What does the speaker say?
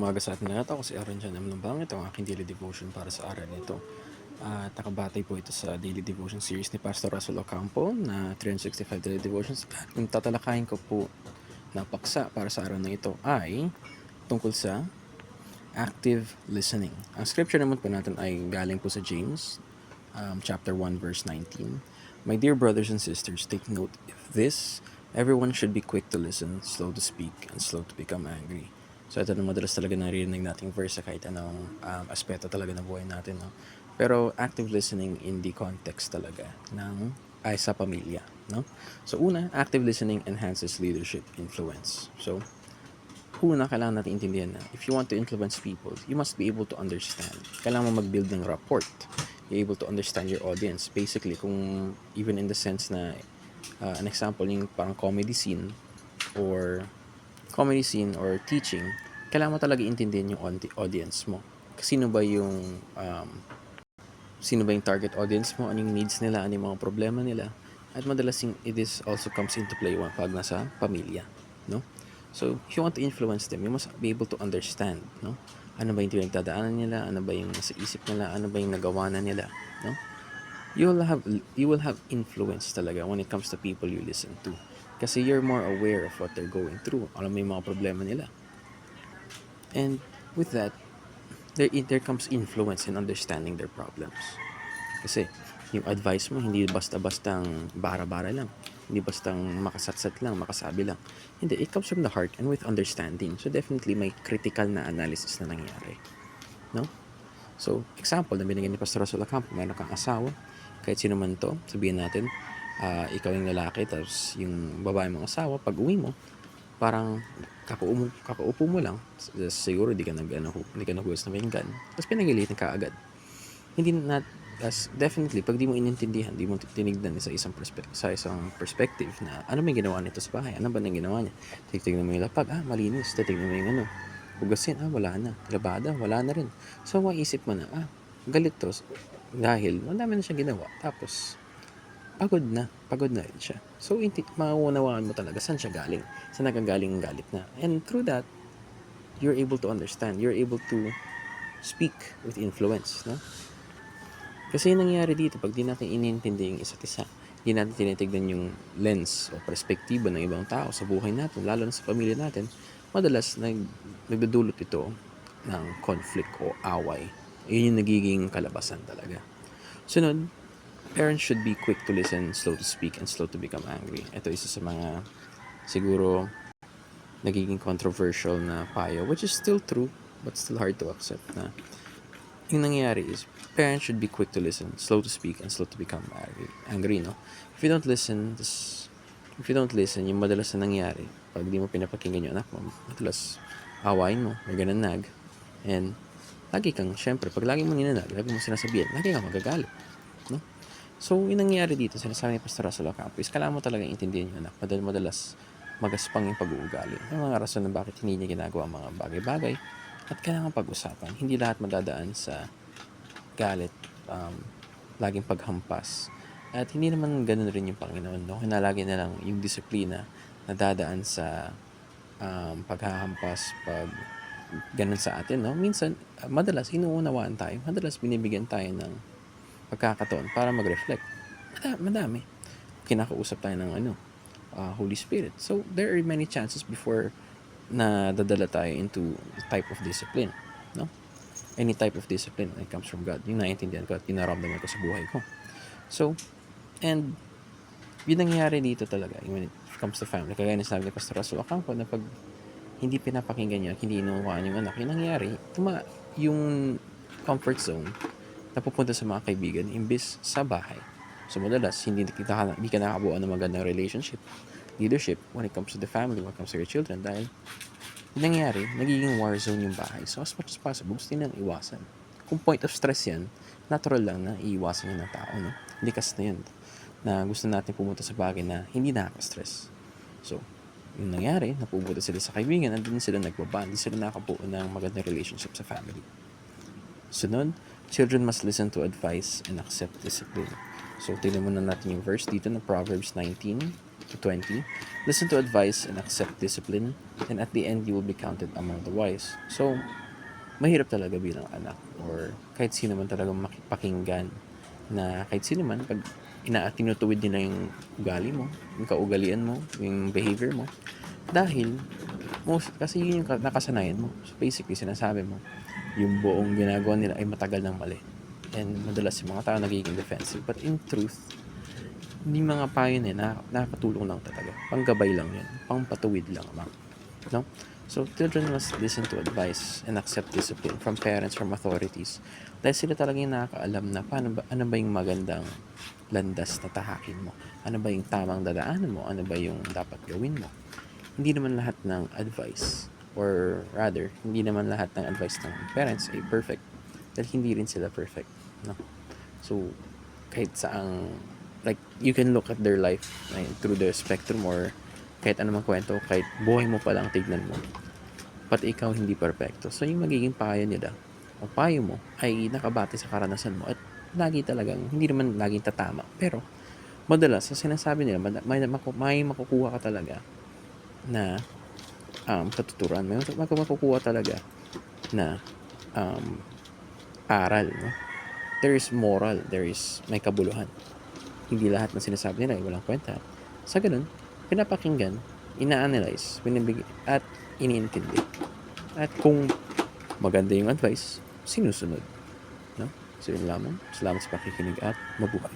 umaga sa ating lahat. Ako si Aaron John M. Lumbang. Ito ang aking daily devotion para sa araw nito. At nakabatay po ito sa daily devotion series ni Pastor Russell Ocampo na 365 daily devotions. At yung tatalakayin ko po na paksa para sa araw na ito ay tungkol sa active listening. Ang scripture naman po natin ay galing po sa James chapter 1 verse 19. My dear brothers and sisters, take note of this. Everyone should be quick to listen, slow to speak, and slow to become angry. So ito na madalas talaga naririnig nating verse sa kahit anong aspeto talaga ng buhay natin. No? Pero active listening in the context talaga ng ay sa pamilya. No? So una, active listening enhances leadership influence. So una, kailangan natin intindihan na if you want to influence people, you must be able to understand. Kailangan mo mag-build ng rapport. You're able to understand your audience. Basically, kung even in the sense na an example, yung parang comedy scene or teaching, kailangan mo talaga intindihan yung audience mo. Sino ba yung target audience mo, anong needs nila, anong mga problema nila. At madalas it is also comes into play pag nasa pamilya, no? So, if you want to influence them, you must be able to understand, no? Ano ba yung pinagdadaanan nila, ano ba yung nasa isip nila, ano ba yung nagawa na nila, no? You will have influence talaga when it comes to people you listen to. Kasi you're more aware of what they're going through. Alam mo yung mga problema nila. And with that, there comes influence in understanding their problems. Kasi yung advice mo, hindi basta-bastang bara-bara lang. Hindi bastang makasatsat lang, makasabi lang. Hindi, it comes from the heart and with understanding. So definitely may critical na analysis na nangyayari. No? So, example na binigyan ni Pastor Russell Ocampo, meron kang asawa, kahit sino man to, sabihin natin, ikaw yung lalaki, tapos yung babae mong asawa, pag uwi mo, parang kakaupo mo lang, siguro di ka naghugas na pinggan, tapos pinagilitan ka agad. Hindi na, definitely, pag di mo inintindihan, di mo tinignan sa isang perspective na ano may ginawa nito sa bahay, ano ba nang ginawa niya. Titignan mo yung lapag, malinis. Titignan mo yung hugasin, wala na. Labada, wala na rin. So, maisip mo na, galit to dahil madami na siya ginawa. Tapos, pagod na rin siya. So, mauunawaan mo talaga saan siya galing. Saan nagagaling ang galit na. And through that, you're able to understand. You're able to speak with influence, no? Kasi yung nangyayari dito, pag di natin inintindi yung isa't isa, di natin tinitignan yung lens o perspektibo ng ibang tao sa buhay natin, lalo na sa pamilya natin, madalas nagdudulot ito ng conflict o away. Yun yung nagiging kalabasan talaga. Sunod, parents should be quick to listen, slow to speak, and slow to become angry. Ito isa sa mga siguro nagiging controversial na payo, which is still true, but still hard to accept na yung nangyayari is parents should be quick to listen, slow to speak, and slow to become angry, no? If you don't listen, yung madalas na nangyari, pag di mo pinapakinggan yung anak mo, madalas awain mo, magananag, and syempre, pag lagi mo ninanag, lagi mo sinasabihan, lagi kang magagalit, no? So, yung nangyayari dito, sinasabi ni Pastor Russell Ocampo, is kailangan mo talagang intindihan yung anak, madalas magaspang yung pag-uugali. Yung mga rason na bakit hindi niya ginagawa mga bagay-bagay, at kailangan pag-usapan. Hindi lahat madadaan sa galit, laging paghampas. At hindi naman ganun rin yung Panginoon, no? Hinalagi na lang yung disiplina na dadaan sa paghahampas, pag ganun sa atin, no? Minsan, madalas inuunawaan tayo, madalas binibigyan tayo ng pagkakataon para mag-reflect. Madami. Kinakausap tayo ng Holy Spirit. So, there are many chances before na dadala tayo into type of discipline, no? Any type of discipline that comes from God. Yung naiintindihan ko at pinaramdaman ko sa buhay ko. So, and yun nangyayari dito talaga when it comes to family. Kagaya na sabi ni Pastor Russell Ocampo na pag hindi pinapakinggan niya, hindi inuunawan yung anak, yung nangyayari, yung comfort zone napupunta sa mga kaibigan imbis sa bahay. So, madalas, hindi ka nakabuo ng magandang relationship, leadership, when it comes to the family, when it comes to your children, dahil nangyari, nagiging war zone yung bahay. So, as much as possible, gusto nilang iwasan. Kung point of stress yan, natural lang na iiwasan yun ng tao, no? Likas na yun, na gusto natin pumunta sa bagay na hindi nakaka-stress. So, yung nangyari, napupunta sila sa kaibigan, andun sila nagbaband, hindi sila nakabuo ng magandang relationship sa family. Sunod, children must listen to advice and accept discipline. So, tingnan muna natin yung verse dito na Proverbs 19, to 20, listen to advice and accept discipline, and at the end, you will be counted among the wise. So, mahirap talaga bilang anak or kahit sino man talagang makipakinggan na kahit sino man pag tinutuwid nila yung ugali mo, yung kaugalian mo, yung behavior mo, dahil kasi yun yung nakasanayan mo. So basically, sinasabi mo, yung buong ginagawa nila ay matagal ng mali. And madalas yung mga tao nagiging defensive. But in truth, hindi mga payo nila, nakakatulong lang talaga. Panggabay lang yan. Pangpatuwid lang. No? So, children must listen to advice and accept discipline from parents, from authorities. Dahil sila talaga yung nakakaalam na ano ba yung magandang landas na tahakin mo. Ano ba yung tamang dadaanan mo? Ano ba yung dapat gawin mo? Hindi naman lahat ng advice, or rather, hindi naman lahat ng advice ng parents ay perfect. Dahil hindi rin sila perfect. No? So, kahit saang, like, you can look at their life through their spectrum or kahit anumang kwento, kahit buhay mo pa lang tignan mo. Pati ikaw hindi perfecto. So, yung magiging payo nila, o payo mo, ay nakabate sa karanasan mo at lagi talagang, hindi naman laging tatama. Pero, madalas, sa sinasabi nila, may makukuha ka talaga na katuturan. May makukuha talaga na aral. No? There is moral, may kabuluhan. Hindi lahat ng sinasabi nila ay walang kwenta. Sa ganun, pinapakinggan, ina-analyze, at iniintindi. At kung maganda yung advice, sinusunod. No? So yun lamang. Salamat sa pakikinig at mabuhay.